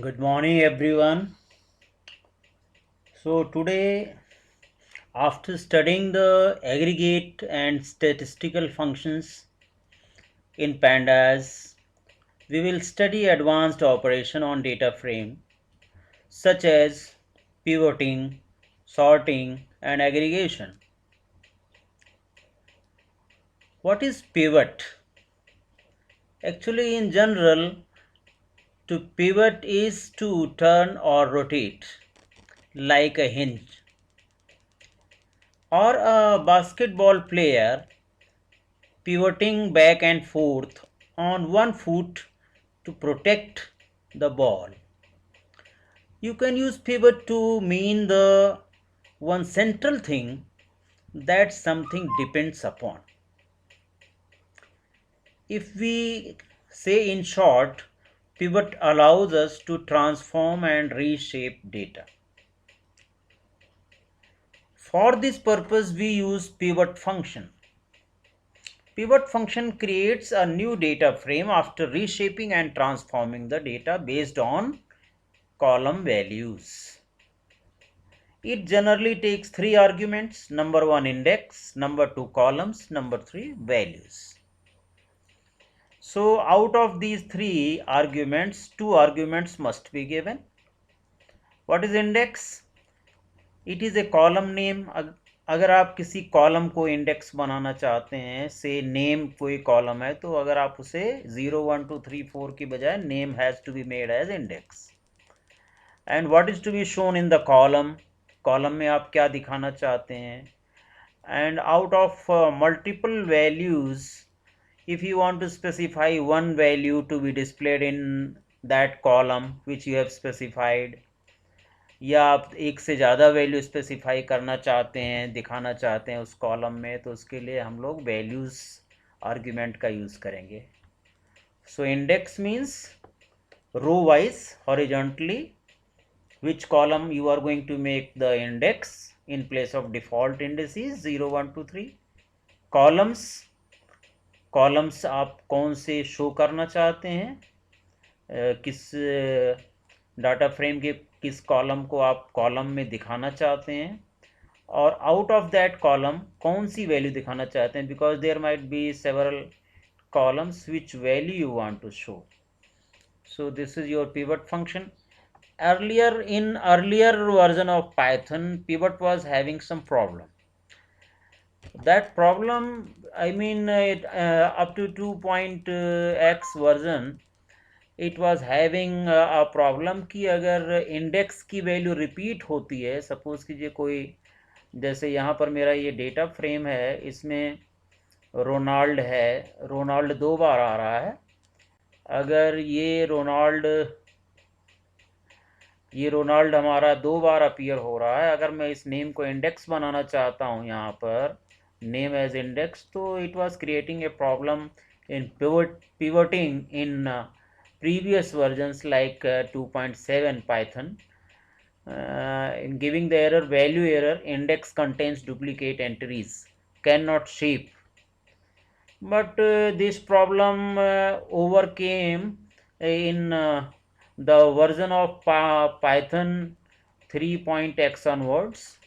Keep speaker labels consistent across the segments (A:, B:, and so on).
A: Good morning, everyone. So, today, after studying the aggregate and statistical functions in pandas, we will study advanced operation on data frame such as pivoting, sorting, and aggregation. What is pivot? Actually, in general, to pivot is to turn or rotate like a hinge, or a basketball player pivoting back and forth on one foot to protect the ball. You can use pivot to mean the one central thing that something depends upon. If we say in short, pivot allows us to transform and reshape data. For this purpose, we use pivot function. Pivot function creates a new data frame after reshaping and transforming the data based on column values. It generally takes three arguments: number one index, number two columns, number three values. So out of these three arguments, two arguments must be given. What is index? It is a column name. अगर आप किसी column को index बनाना चाहते हैं, से name कोई column है, तो अगर आप उसे 0 1 2 3 4 की बजाय name has to be made as index. And what is to be shown in the column? Column में आप क्या दिखाना चाहते हैं? And out of multiple values, if you want to specify one value to be displayed in that column which you have specified, या आप एक से ज़्यादा वैल्यू स्पेसिफाई करना चाहते हैं, दिखाना चाहते हैं उस कॉलम में, तो उसके लिए हम लोग वैल्यूज़ आर्ग्यूमेंट का यूज़ करेंगे. So index means row wise horizontally which column you are going to make the index in place of default indices 0 1 2 3. columns आप कौन से शो करना चाहते हैं, किस डाटा फ्रेम के किस कॉलम को आप कॉलम में दिखाना चाहते हैं, और आउट ऑफ दैट कॉलम कौन सी वैल्यू दिखाना चाहते हैं, because there might be several columns which value you want to show. So this is your pivot function. Earlier version of Python, pivot was having some problem. That problem, I mean, up to 2.x version, it was having a problem कि अगर index की value repeat होती है, suppose कीजिए कोई, जैसे यहाँ पर मेरा ये डेटा फ्रेम है, इसमें रोनाल्ड है, रोनाल्ड 2 बार आ रहा है. अगर ये रोनाल्ड हमारा 2 बार अपीयर हो रहा है, अगर मैं इस नेम को इंडेक्स बनाना चाहता हूँ यहाँ पर, नेम एज इंडेक्स, तो it was creating a problem in pivoting in previous versions like 2.7 Python, in giving the error, value error, index contains duplicate entries, cannot shape. But this problem overcame in the version of Python 3.x onwards.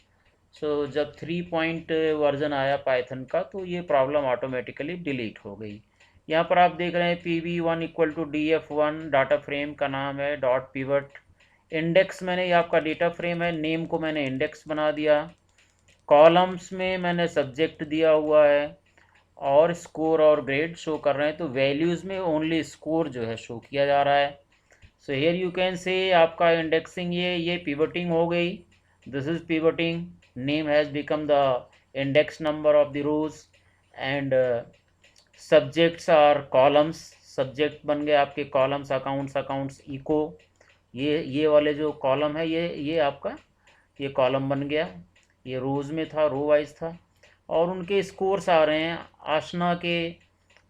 A: So जब 3 point version आया Python का, तो ये problem automatically delete हो गई. यहाँ पर आप देख रहे हैं pv1 equal to df1, data frame का नाम है डॉट पिवट. इंडेक्स मैंने, ये आपका डेटा फ्रेम है, नेम को मैंने इंडेक्स बना दिया. कॉलम्स में मैंने सब्जेक्ट दिया हुआ है, और स्कोर और ग्रेड शो कर रहे हैं, तो वैल्यूज़ में ओनली स्कोर जो है शो किया जा रहा है. So here you can say आपका इंडेक्सिंग, ये पिवटिंग हो गई. This is pivoting. Name has become the index number of the rows, and subjects are columns. Subject बन गए आपके कॉलम्स, अकाउंट्स इको. ये वाले जो कॉलम है, ये आपका ये कॉलम बन गया. ये रोज़ में था, रो वाइज था, और उनके स्कोर्स आ रहे हैं. आशना के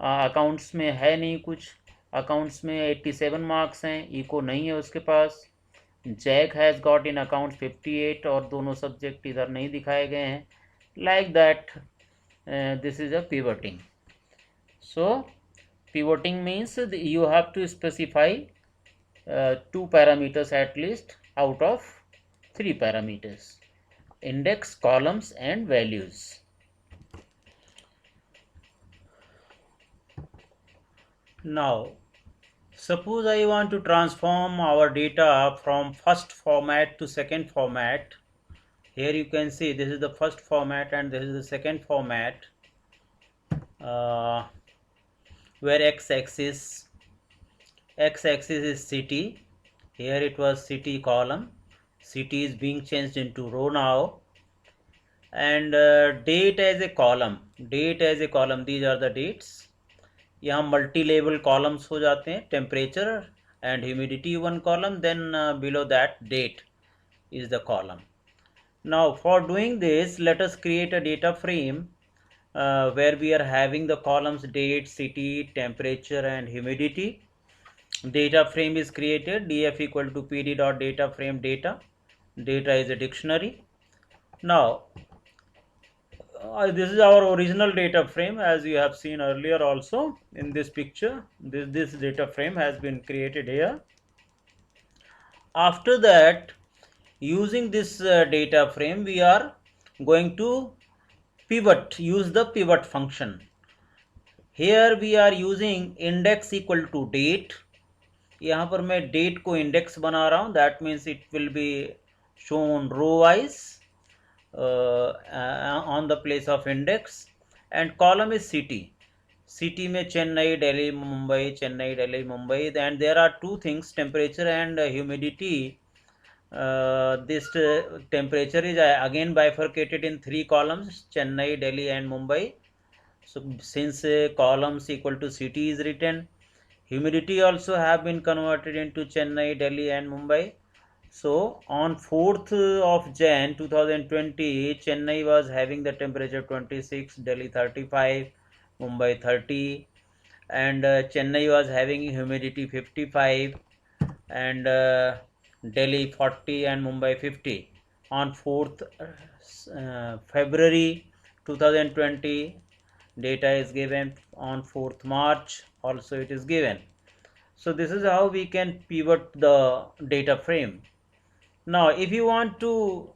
A: अकाउंट्स में है नहीं कुछ, अकाउंट्स में 87 मार्क्स हैं, इको नहीं है उसके पास. Jack has got in accounts 58, और दोनों सब्जेक्ट इधर नहीं दिखाए गए हैं. Like that, this is a pivoting. So pivoting means you have to specify 2 parameters at least out of 3 parameters: index, columns, and values. Now, suppose I want to transform our data from first format to second format. Here you can see this is the first format and this is the second format, where x-axis is city. Here it was city column. City is being changed into row now, and date as a column. These are the dates. यहाँ multi level columns हो जाते हैं. Temperature and humidity one column, then below that date is the column. Now for doing this, let us create a data frame where we are having the columns date, city, temperature, and humidity. Data frame is created. Df equal to pd.data_frame data. Data is a dictionary. Now this is our original data frame, as you have seen earlier also in this picture. This data frame has been created here. After that, using this data frame, we are going to use the pivot function. Here we are using index equal to date. यहाँ पर मैं date को index बना रहा हूँ. That means it will be shown row wise on the place of index, and column is city. City में Chennai, Delhi, Mumbai, Chennai, Delhi, Mumbai, and there are two things, temperature and humidity. This temperature is again bifurcated in 3 columns: Chennai, Delhi, and Mumbai. So since columns equal to city is written, humidity also have been converted into Chennai, Delhi, and Mumbai. So on 4th of Jan 2020, Chennai was having the temperature 26, Delhi 35, Mumbai 30, and Chennai was having humidity 55, and Delhi 40 and Mumbai 50. On 4th February 2020, data is given. On 4th March also it is given. So this is how we can pivot the data frame. Now if you want to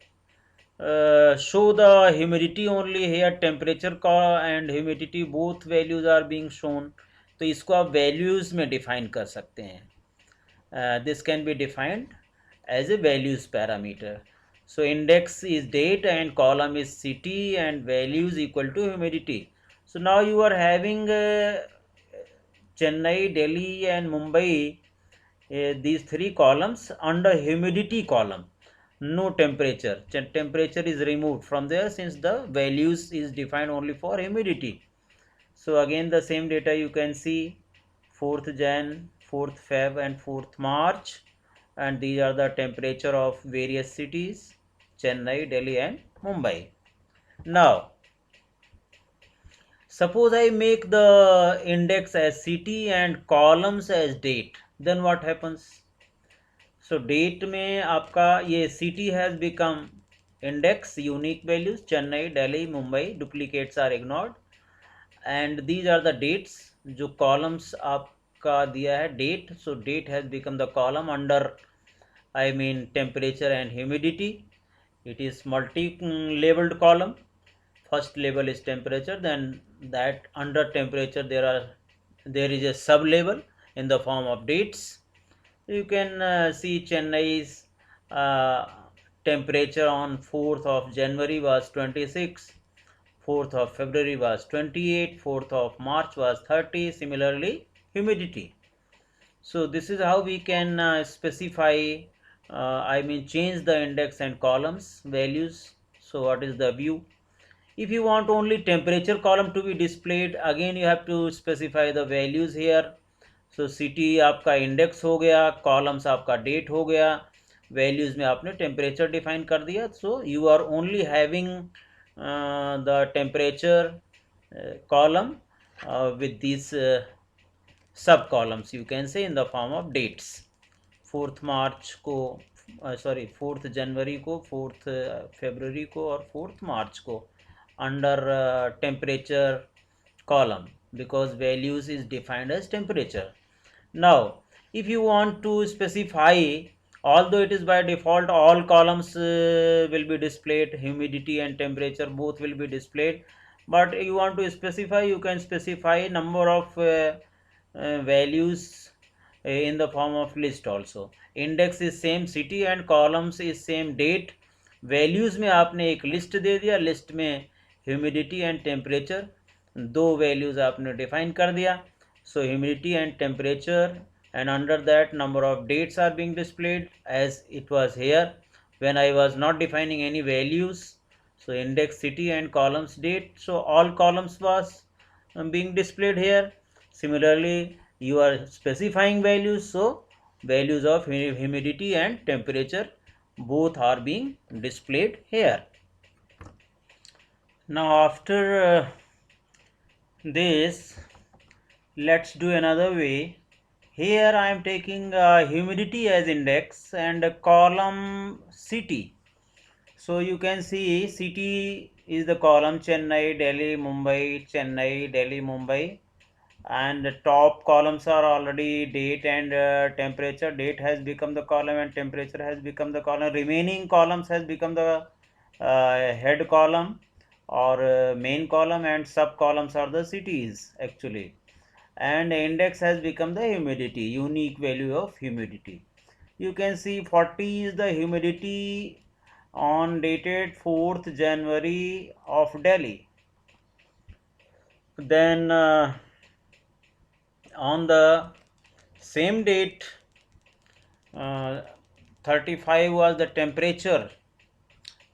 A: show the humidity only, here temperature and humidity both values are being shown, तो इसको आप values में define कर सकते हैं. This can be defined as a values parameter. So index is date and column is city and values equal to humidity. So now you are having Chennai, Delhi, and Mumbai, these 3 columns. Under humidity column, no temperature. Temperature is removed from there since the values is defined only for humidity. So again the same data you can see: 4th Jan, 4th Feb, and 4th March, and these are the temperature of various cities: Chennai, Delhi, and Mumbai. Now suppose I make the index as city and columns as date, then what happens? So date में आपका ये city has become index, unique values, Chennai, Delhi, Mumbai, duplicates are ignored, and these are the dates. जो columns आपका दिया है date, so date has become the column under, I mean, temperature and humidity. It is multi-labeled column. First label is temperature, then that under temperature there is a sub label in the form of dates. You can see Chennai's temperature on 4th of January was 26, 4th of February was 28, 4th of March was 30. Similarly, humidity. So this is how we can specify, change the index and columns values. So what is the view? If you want only temperature column to be displayed, again you have to specify the values here. So city आपका index हो गया, columns आपका date हो गया, values में आपने temperature define कर दिया. So you are only having the temperature column with these sub columns, you can say, in the form of dates. 4th March को 4th January को, 4th February को और 4th March को under temperature column, because values is defined as temperature. Now If you want to specify, although it is by default all columns will be displayed, humidity and temperature both will be displayed, but you want to specify, you can specify number of values in the form of list also. Index is same city and columns is same date. Values में आपने एक list दे दिया, list में humidity and temperature दो values आपने define कर दिया. So humidity and temperature, and under that number of dates are being displayed as it was here when I was not defining any values. So index city and columns date, so all columns was being displayed here. Similarly, you are specifying values, so values of humidity and temperature both are being displayed here. Now after this, let's do another way. Here I am taking humidity as index and column city. So you can see city is the column Chennai, Delhi, Mumbai, Chennai, Delhi, Mumbai, and the top columns are already date and temperature. Date has become the column and temperature has become the column. Remaining columns has become the head column or main column, and sub columns are the cities actually. And index has become the humidity, unique value of humidity. You can see 40 is the humidity on dated 4th January of Delhi. Then on the same date 35 was the temperature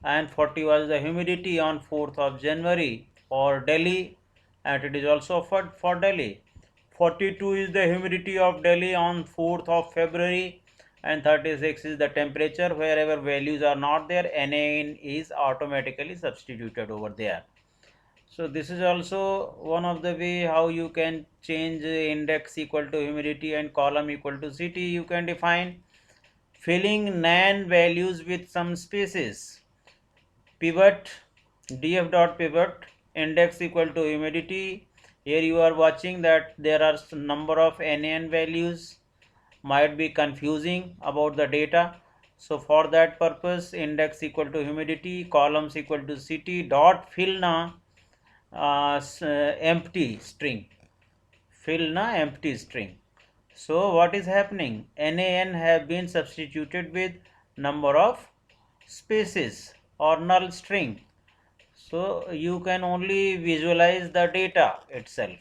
A: and 40 was the humidity on 4th of January for Delhi, and it is also for Delhi. 42 is the humidity of Delhi on 4th of February, and 36 is the temperature. Wherever values are not there, NaN is automatically substituted over there. So this is also one of the way how you can change index equal to humidity and column equal to city. You can define filling NaN values with some spaces. Pivot, df dot pivot, index equal to humidity. Here you are watching that there are some number of NaN values, might be confusing about the data. So for that purpose, index equal to humidity, columns equal to city, dot fill na empty string. Fill na empty string. So what is happening? NaN have been substituted with number of spaces or null string. So you can only visualize the data itself.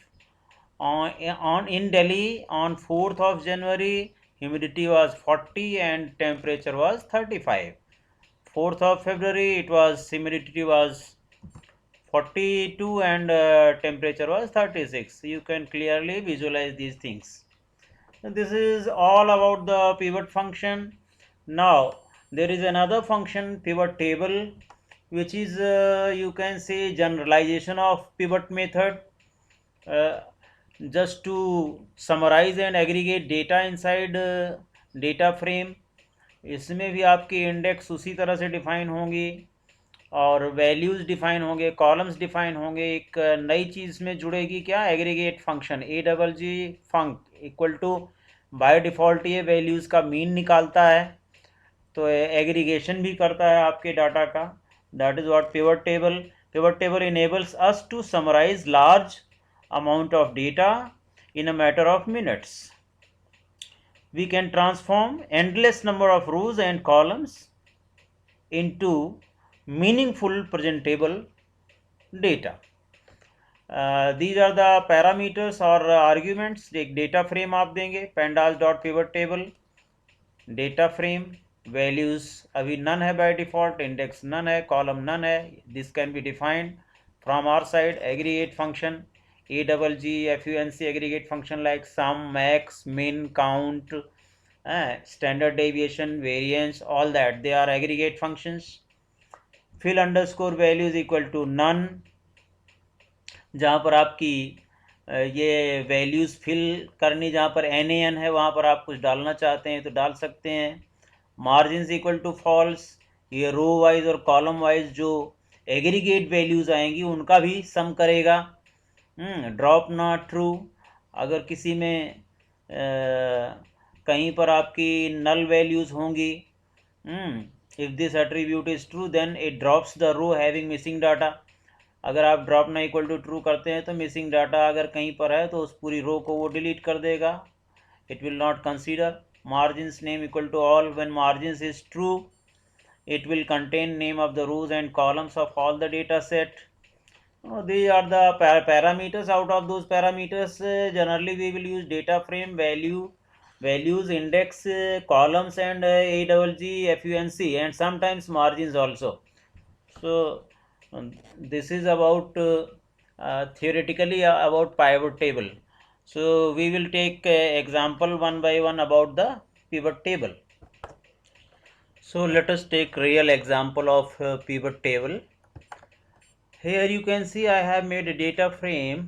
A: In Delhi on 4th of January, humidity was 40 and temperature was 35. 4th of February, it was humidity was 42 and temperature was 36. You can clearly visualize these things. So this is all about the pivot function. Now there is another function, pivot table, which is you can say generalization of pivot method. Just to summarize and aggregate data inside data frame. इसमें भी आपके index उसी तरह से define होंगे और values define होंगे, columns define होंगे. एक नई चीज़ में जुड़ेगी क्या, aggregate function AGG func equal to by default ये वैल्यूज़ का मीन निकालता है, तो एग्रीगेशन भी करता है आपके डाटा का. That is what pivot table. Pivot table enables us to summarize large amount of data in a matter of minutes. We can transform endless number of rows and columns into meaningful presentable data. These are the parameters or arguments. एक data frame आप देंगे, pandas dot pivot table data frame. Values अभी none है by default, index none है, column none है. This can be defined from our side. Aggregate function AGG FUNC aggregate function like sum, max, min, count, standard deviation, variance, all that they are aggregate functions. Fill underscore values equal to none, जहाँ पर आपकी ये values fill करनी, जहाँ पर NaN है वहाँ पर आप कुछ डालना चाहते हैं तो डाल सकते हैं. मार्जिन इक्वल टू फॉल्स, ये रो वाइज और कॉलम वाइज जो एग्रीगेट वैल्यूज आएंगी उनका भी सम करेगा. ड्रॉप नॉट ट्रू, अगर किसी में कहीं पर आपकी नल वैल्यूज़ होंगी। If this attribute is true then it drops the row having missing data. अगर आप ड्रॉप ना इक्वल टू ट्रू करते हैं तो मिसिंग डाटा अगर कहीं पर है तो उस पूरी रो को वो डिलीट कर देगा। It will not consider margins name equal to all. When margins is true, it will contain name of the rows and columns of all the data set. These are the parameters. Out of those parameters, generally we will use data frame values, index, columns, and AWG, FUNC, and sometimes margins also. So this is about theoretically about pivot table. So we will take example one by one about the pivot table. So let us take real example of pivot table. Here you can see I have made a data frame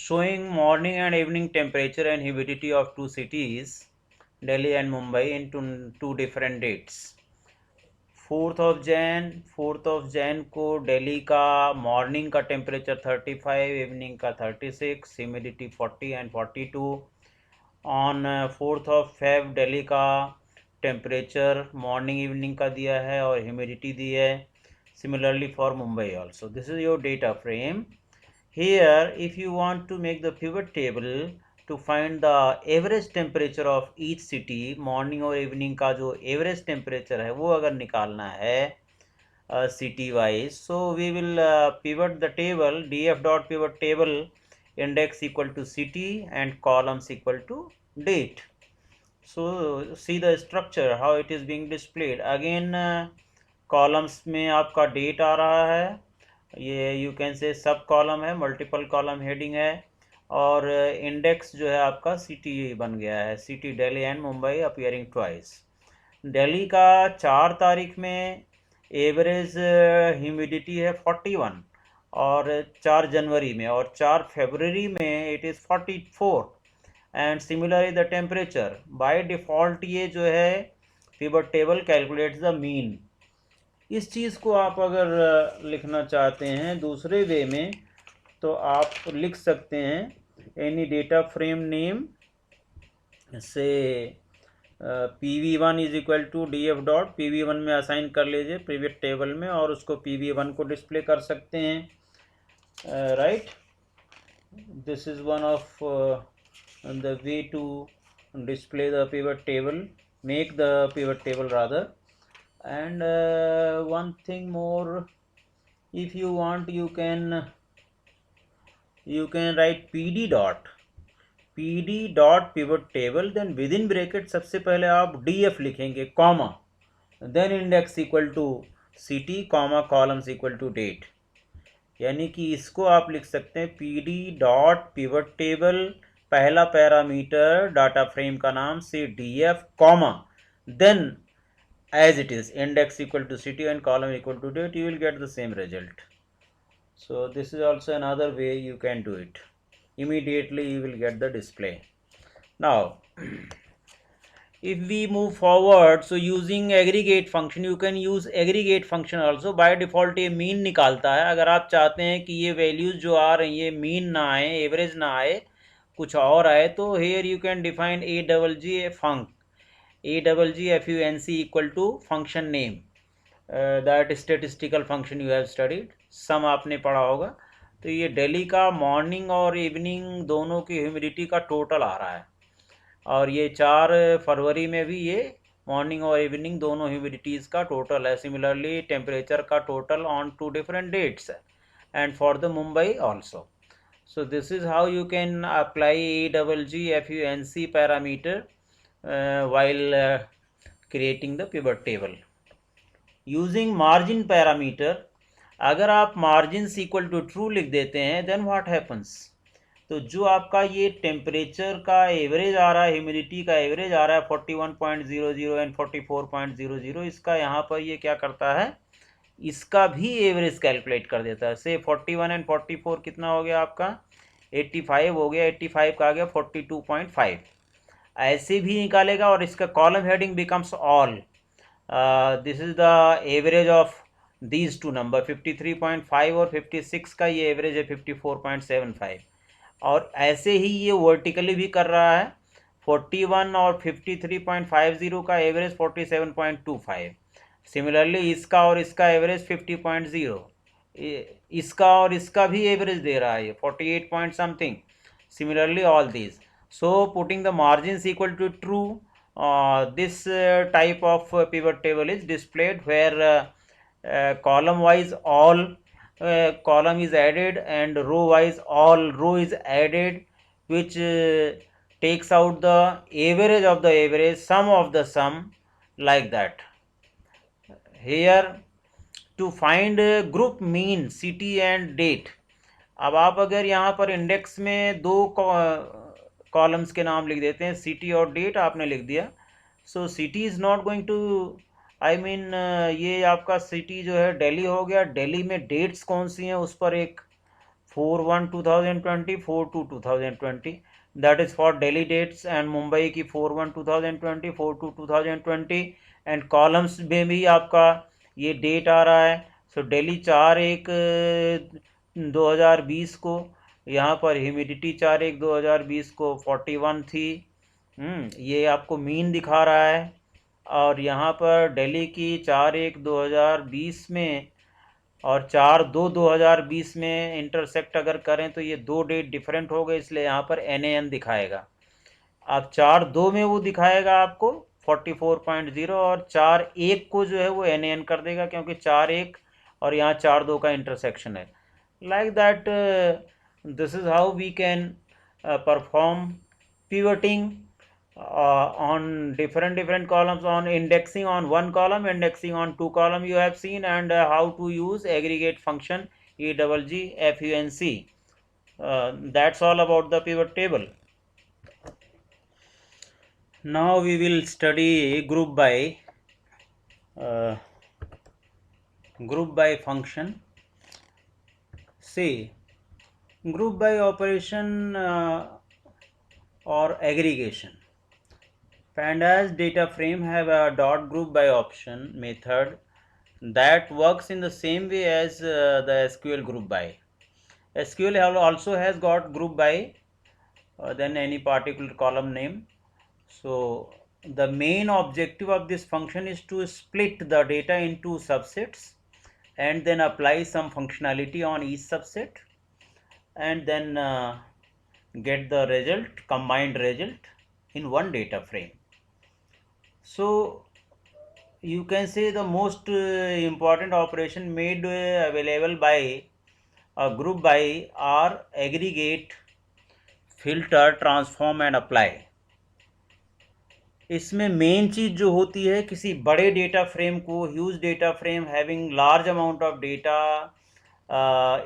A: showing morning and evening temperature and humidity of two cities, Delhi and Mumbai, in two different dates. 4th of Jain को दिल्ली का morning का temperature 35, evening का 36, humidity 40 and 42. On 4th of Feb Delhi का temperature morning evening का दिया है और humidity दी है. Similarly for Mumbai also. This is your data frame. Here if you want to make the pivot table to find the average temperature of each city, morning और evening का जो average temperature है वो अगर निकालना है city wise, so we will pivot the table df dot pivot table index equal to city and columns equal to date. So see the structure how it is being displayed. Again columns में आपका date आ रहा है. ये you can say सब column है, multiple column heading है. और index जो है आपका सिटी बन गया है, city Delhi and Mumbai appearing twice. Delhi का 4 तारीख में एवरेज ह्यूमिडिटी है 41 और 4 जनवरी में, और 4 फरवरी में it is 44. And similarly the temperature by default ये जो है pivot table calculates the mean. इस चीज़ को आप अगर लिखना चाहते हैं दूसरे वे में तो आप लिख सकते हैं एनी डेटा फ्रेम नेम से PV1 is equal to DF dot PV1 में असाइन कर लीजिए पिवट टेबल में, और उसको PV1 को डिस्प्ले कर सकते हैं. Right. This is one of the way to display the pivot table, make the pivot table rather. And one thing more, if you want you can write PD dot pivot table, then within bracket सबसे पहले आप DF लिखेंगे comma, then index equal to city comma columns equal to date. यानी कि इसको आप लिख सकते हैं PD dot pivot table, पहला पैरामीटर डाटा फ्रेम का नाम से DF comma, then as it is index equal to city and column equal to date, you will get the same result. So this is also another way you can do it. Immediately you will get the display. Now if we move forward, so using aggregate function, you can use aggregate function also. by default ये mean निकालता है. अगर आप चाहते हैं कि ये values जो आ रही है mean ना आए, average ना आए, कुछ और आए, तो here you can define AWG func AWG FUNC equal to function name, that statistical function you have studied, सम आपने पढ़ा होगा. तो ये दिल्ली का मॉर्निंग और इवनिंग दोनों की ह्यूमिडिटी का टोटल आ रहा है, और ये 4 फरवरी में भी ये मॉर्निंग और इवनिंग दोनों ह्यूमिडिटीज़ का टोटल है. सिमिलरली टेम्परेचर का टोटल ऑन 2 different dates है, and for the Mumbai also. So this is how you can apply AWG FUNC parameter while creating the pivot table. Using margin parameter, अगर आप margins equal to true लिख देते हैं then what happens? तो जो आपका ये टेम्परेचर का एवरेज आ रहा है, ह्यूमिडिटी का एवरेज आ रहा है 41.00 एंड 44.00, इसका यहाँ पर ये क्या करता है, इसका भी एवरेज कैलकुलेट कर देता है. से 41 एंड 44 कितना हो गया आपका, 85 हो गया, 85 का आ गया 42.5, ऐसे भी निकालेगा. और इसका column heading becomes all. This is the average of these two number, 53.5 और 56 का ये एवरेज है 54.75. और ऐसे ही ये वर्टिकली भी कर रहा है। 41 और 53.50 का एवरेज 47.25। सिमिलरली इसका और इसका एवरेज 50.0। इसका और इसका भी एवरेज दे रहा है ये 48 point something. Similarly all these. So putting the margins equal to true, this type of pivot table is displayed where column wise all column is added and row wise all row is added, which takes out the average of the average, sum of the sum, like that. Here to find group mean, city and date. अब आप अगर यहाँ पर index में दो columns के नाम लिख देते हैं, सिटी और डेट आपने लिख दिया, so city is not going to, I mean ये आपका सिटी जो है दिल्ली हो गया। दिल्ली में डेट्स कौन सी हैं उस पर एक 4/1/2020, 4/2/2020, that is for Delhi dates, and Mumbai की 4/1/2020, 4/2/2020, एंड कॉलम्स में भी आपका ये डेट आ रहा है। सो दिल्ली 4/1/2020 को, यहाँ पर ह्यूमिडिटी 4/1/2020 को 41 थी। ये आपको मीन दिखा रहा है। और यहाँ पर दिल्ली की 4/1/2020 में और 4/2/2020 में इंटरसेक्ट अगर करें तो ये दो डेट डिफरेंट हो गए, इसलिए यहाँ पर NaN दिखाएगा। अब 4/2 में वो दिखाएगा आपको 44.0, और 4/1 को जो है वो NaN कर देगा, क्योंकि 4/1 और यहाँ 4/2 का इंटरसेक्शन है। Like that this is how we can perform pivoting on different columns, on indexing on one column, indexing on two column you have seen, and how to use aggregate function EGGFUNC. That's all about the pivot table. Now we will study group by function. See, group by operation or aggregation. Pandas data frame have a dot group by option method that works in the same way as the SQL group by. SQL also has got group by then any particular column name. So the main objective of this function is to split the data into subsets and then apply some functionality on each subset, and then get the result, combined result, in one data frame. So you can say the most important operation made available by a group by are aggregate, filter, transform and apply. इसमें main चीज़ जो होती है, किसी बड़े data frame को, huge data frame having large amount of data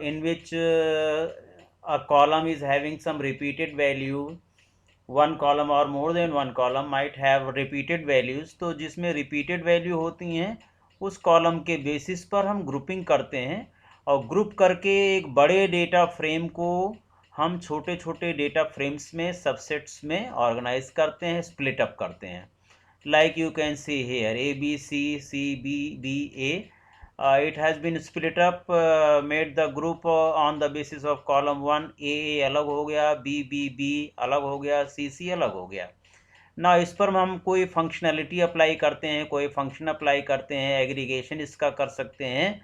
A: in which a column is having some repeated value, one column or more than one column might have repeated values, तो जिसमें repeated value होती हैं उस column के basis पर हम grouping करते हैं, और ग्रुप करके एक बड़े डेटा फ्रेम को हम छोटे छोटे डेटा फ्रेम्स में, सबसेट्स में ऑर्गेनाइज करते हैं, स्प्लिट अप करते हैं. Like you can see here ABCCBBA. It has been split up, made the group on the basis of column 1. AA अलग हो गया, BBB अलग हो गया, CC अलग हो गया ना. इस पर हम कोई फंक्शनैलिटी अप्लाई करते हैं, कोई फंक्शन अप्लाई करते हैं, एग्रीगेशन इसका कर सकते हैं.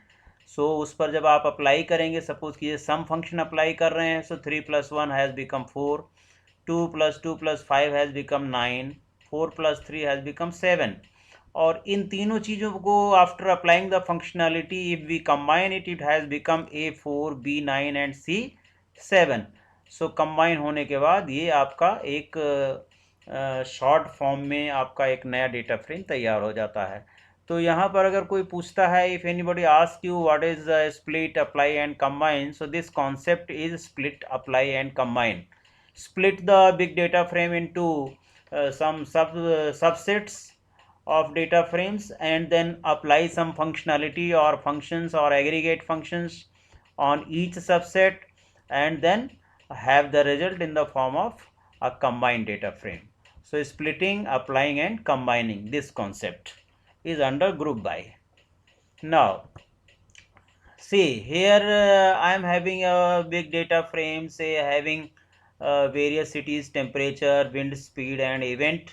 A: सो उस पर जब आप अप्लाई करेंगे, सपोज कीजिए सम फंक्शन अप्लाई कर रहे हैं, so 3 + 1 has become 4, 2 + 2 + 5 has become 9, 4 + 3 has become 7. और इन तीनों चीज़ों को after applying the functionality, if we combine it, it has become A4, B9 and C7. So combine होने के बाद ये आपका एक शॉर्ट फॉर्म में आपका एक नया डेटा फ्रेम तैयार हो जाता है. तो यहाँ पर अगर कोई पूछता है, if anybody ask you what is split, apply and combine, so this concept is split, apply and combine. Split the big data frame into some subsets of data frames, and then apply some functionality or functions or aggregate functions on each subset, and then have the result in the form of a combined data frame. So splitting, applying and combining, this concept is under group by. Now see here, I am having a big data frame, say having various cities temperature wind speed and event.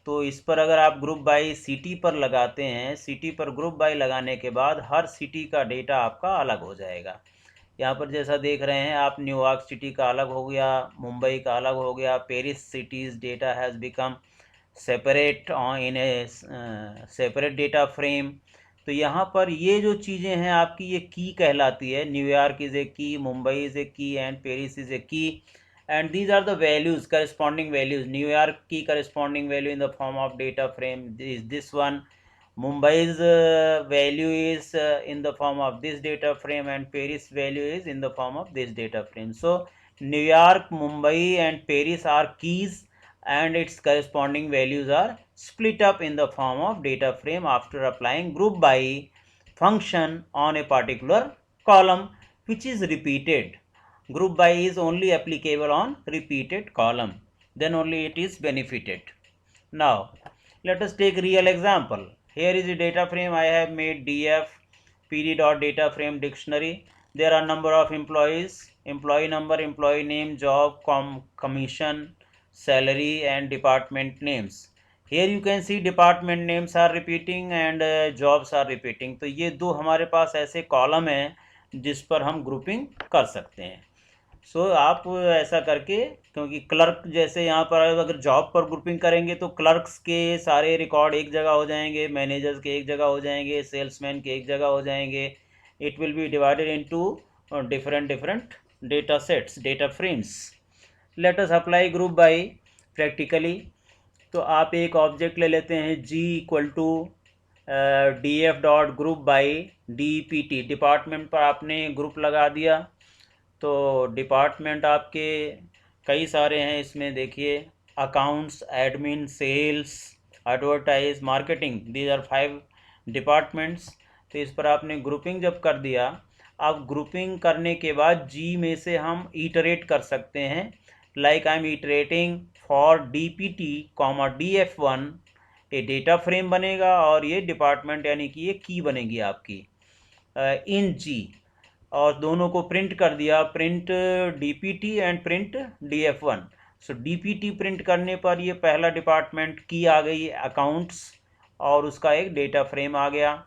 A: तो इस पर अगर आप group by city पर लगाते हैं, city पर group by लगाने के बाद हर सिटी का डेटा आपका अलग हो जाएगा। यहाँ पर जैसा देख रहे हैं आप, न्यूयॉर्क सिटी का अलग हो गया, मुंबई का अलग हो गया, Paris cities data has become separate in A separate data frame. तो यहाँ पर ये जो चीज़ें हैं आपकी, ये की कहलाती है। न्यूयॉर्क इज़ ए की, मुंबई इज़ ए की एंड पेरिस इज़ ए की, and these are the values, corresponding values. New York key corresponding value in the form of data frame is this one. Mumbai's value is in the form of this data frame, and Paris value is in the form of this data frame. So New York, Mumbai and Paris are keys, and its corresponding values are split up in the form of data frame after applying group by function on a particular column, which is repeated. Group by is only applicable on repeated column, then only it is benefited. Now let us take real example. Here is a data frame. I have made df pd.data frame dictionary. There are number of employees, employee number, employee name, job, commission, salary and department names. Here you can see department names are repeating and jobs are repeating. तो ये दो हमारे पास ऐसे column हैं जिस पर हम grouping कर सकते हैं। आप ऐसा करके, क्योंकि क्लर्क जैसे यहाँ पर अगर जॉब पर ग्रुपिंग करेंगे तो क्लर्क्स के सारे रिकॉर्ड एक जगह हो जाएंगे, मैनेजर्स के एक जगह हो जाएंगे, सेल्समैन के एक जगह हो जाएंगे। It will be divided into different data sets, data frames. Let us apply group by practically. तो आप एक ऑब्जेक्ट ले लेते हैं जी इक्वल टू df.group/dpt। डिपार्टमेंट पर आपने ग्रुप लगा दिया। तो डिपार्टमेंट आपके कई सारे हैं इसमें, देखिए accounts, admin, sales, advertise, marketing, these are 5 departments. तो इस पर आपने ग्रुपिंग जब कर दिया, अब ग्रुपिंग करने के बाद जी में से हम इटरेट कर सकते हैं। Like I am iterating for dpt, df1, ये डेटा फ्रेम बनेगा और ये डिपार्टमेंट यानी कि ये की बनेगी आपकी इन जी, और दोनों को प्रिंट कर दिया, print dpt and print df1। So dpt print करने पर ये पहला डिपार्टमेंट की आ गई अकाउंट्स, और उसका एक डेटा फ्रेम आ गया।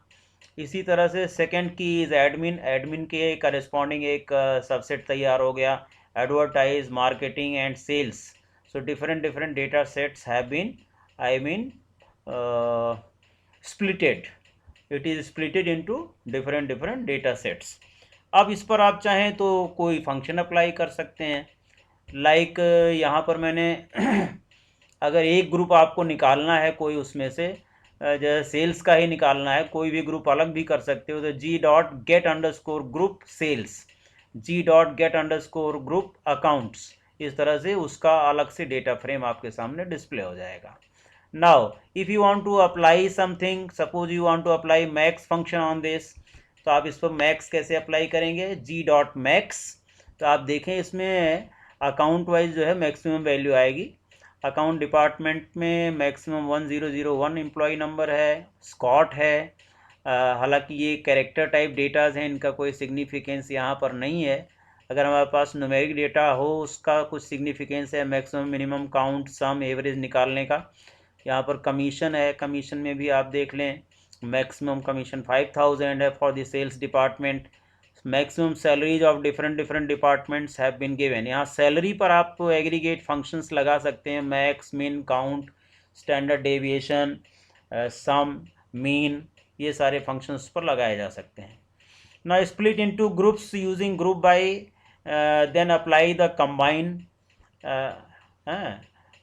A: इसी तरह से सेकंड की इज एडमिन, एडमिन के करस्पॉन्डिंग एक सबसेट तैयार हो गया, advertise, marketing and sales. So different data sets have been splitted, it is splitted into different data sets. अब इस पर आप चाहें तो कोई फंक्शन अप्लाई कर सकते हैं। लाइक यहाँ पर मैंने अगर एक ग्रुप आपको निकालना है कोई उसमें से, जैसे सेल्स का ही निकालना है, कोई भी ग्रुप अलग भी कर सकते हो, तो g.get_group सेल्स, g.get_group अकाउंट्स, इस तरह से उसका अलग से डेटा फ्रेम आपके सामने डिस्प्ले हो जाएगा। Now if you want to apply something, suppose you want to apply max function on this, तो आप इस पर मैक्स कैसे अप्लाई करेंगे, g.max। तो आप देखें इसमें अकाउंट वाइज जो है मैक्सिमम वैल्यू आएगी। अकाउंट डिपार्टमेंट में मैक्सिमम 1001 एम्प्लॉय नंबर है, स्कॉट है। हालांकि ये कैरेक्टर टाइप डेटाज हैं, इनका कोई सिग्निफिकेंस यहाँ पर नहीं है। अगर हमारे पास न्यूमेरिक डेटा हो उसका कुछ सिग्निफिकेंस है, मैक्सिमम, मिनिमम, काउंट, सम, एवरेज निकालने का। यहाँ पर कमीशन है, कमीशन में भी आप देख लें, मैक्सिमम कमीशन 5000 है for the sales department. Maximum salaries of different departments have been given. यहाँ सैलरी पर आप एग्रीगेट फंक्शंस लगा सकते हैं, max, min, count, standard deviation, sum, mean, ये सारे फंक्शंस पर लगाए जा सकते हैं। ना split into groups using group by, then apply the combine,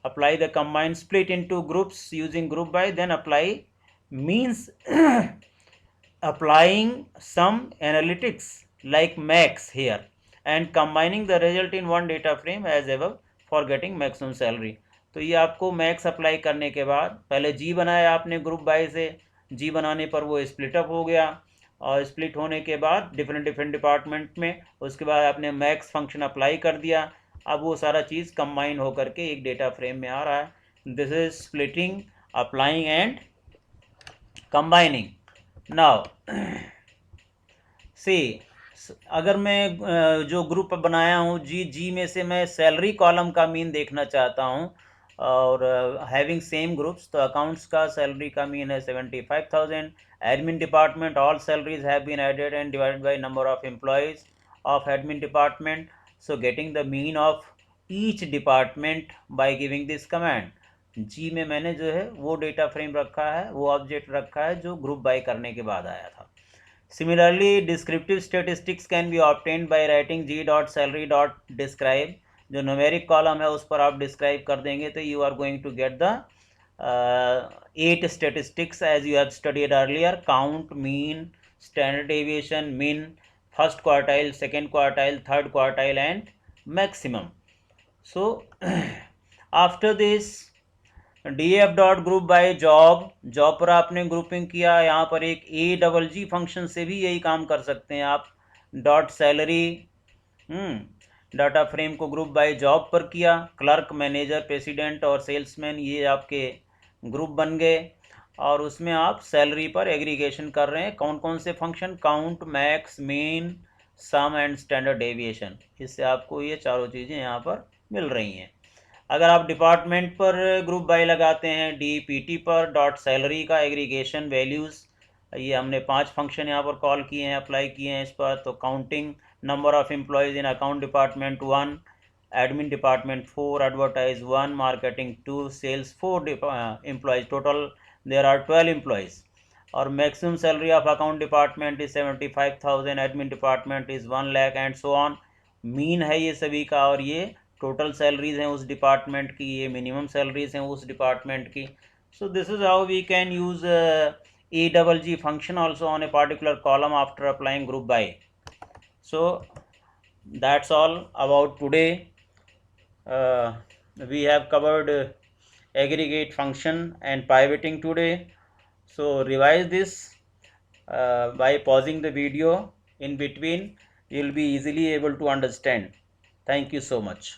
A: apply the combine, split into groups using group by, then apply means applying some analytics like max here and combining the result in one data frame as above for getting maximum salary। तो ये आपको max apply करने के बाद, पहले जी बनाया आपने group by से, जी बनाने पर वो स्प्लिट अप हो गया, और स्प्लिट होने के बाद डिफरेंट डिपार्टमेंट में, उसके बाद आपने मैक्स फंक्शन अप्लाई कर दिया। अब वो सारा चीज़ कंबाइन होकर के एक डेटा फ्रेम में आ रहा है। This is splitting, applying and combining. Now see अगर मैं जो ग्रुप बनाया हूँ जी में से मैं सैलरी कॉलम का मीन देखना चाहता हूँ और हैविंग सेम ग्रुप्स, तो अकाउंट्स का सैलरी का मीन है 75,000. Admin department all salaries have been added and divided by number of employees of admin department. So getting the mean of each department by giving this command. जी में मैंने जो है वो डेटा फ्रेम रखा है, वो ऑब्जेक्ट रखा है जो ग्रुप बाय करने के बाद आया था. Similarly, descriptive statistics can be obtained by writing g.salary.describe. जो न्यूमेरिक कॉलम है उस पर आप डिस्क्राइब कर देंगे तो you are going to get the 8 statistics as you have studied earlier: count, mean, standard deviation, min, first quartile, second quartile, third quartile and maximum. So after this df dot group by job, job पर आपने grouping किया. यहाँ पर एक AGG function से भी यही काम कर सकते हैं आप. डॉट सैलरी डाटा फ्रेम को ग्रुप बाय जॉब पर किया. क्लर्क, मैनेजर, प्रेसिडेंट और सेल्समैन ये आपके ग्रुप बन गए और उसमें आप सैलरी पर एग्रीगेशन कर रहे हैं. कौन कौन से function? Count, max, mean, sum and standard deviation. इससे आपको ये चारों चीज़ें यहाँ पर मिल रही हैं. अगर आप डिपार्टमेंट पर ग्रुप बाय लगाते हैं, DPT पर डॉट सैलरी का एग्रीगेशन वैल्यूज़, ये हमने 5 फंक्शन यहाँ पर कॉल किए हैं, अप्लाई किए हैं इस पर. तो counting number of employees in account department 1, admin department 4, advertise 1, marketing 2, sales 4 employees. Total there are 12 employees. और maximum salary of account department is 75,000, admin department is 1 lakh and so on. Mean है ये सभी का और ये टोटल सैलरीज हैं उस department की, ये मिनिमम सैलरीज हैं उस डिपार्टमेंट की. So this is how we can use AGG function also on a particular column after applying group by. So that's all about today. We have covered aggregate function and pivoting today. So revise this by pausing the video in between. You will be easily able to understand. Thank you so much.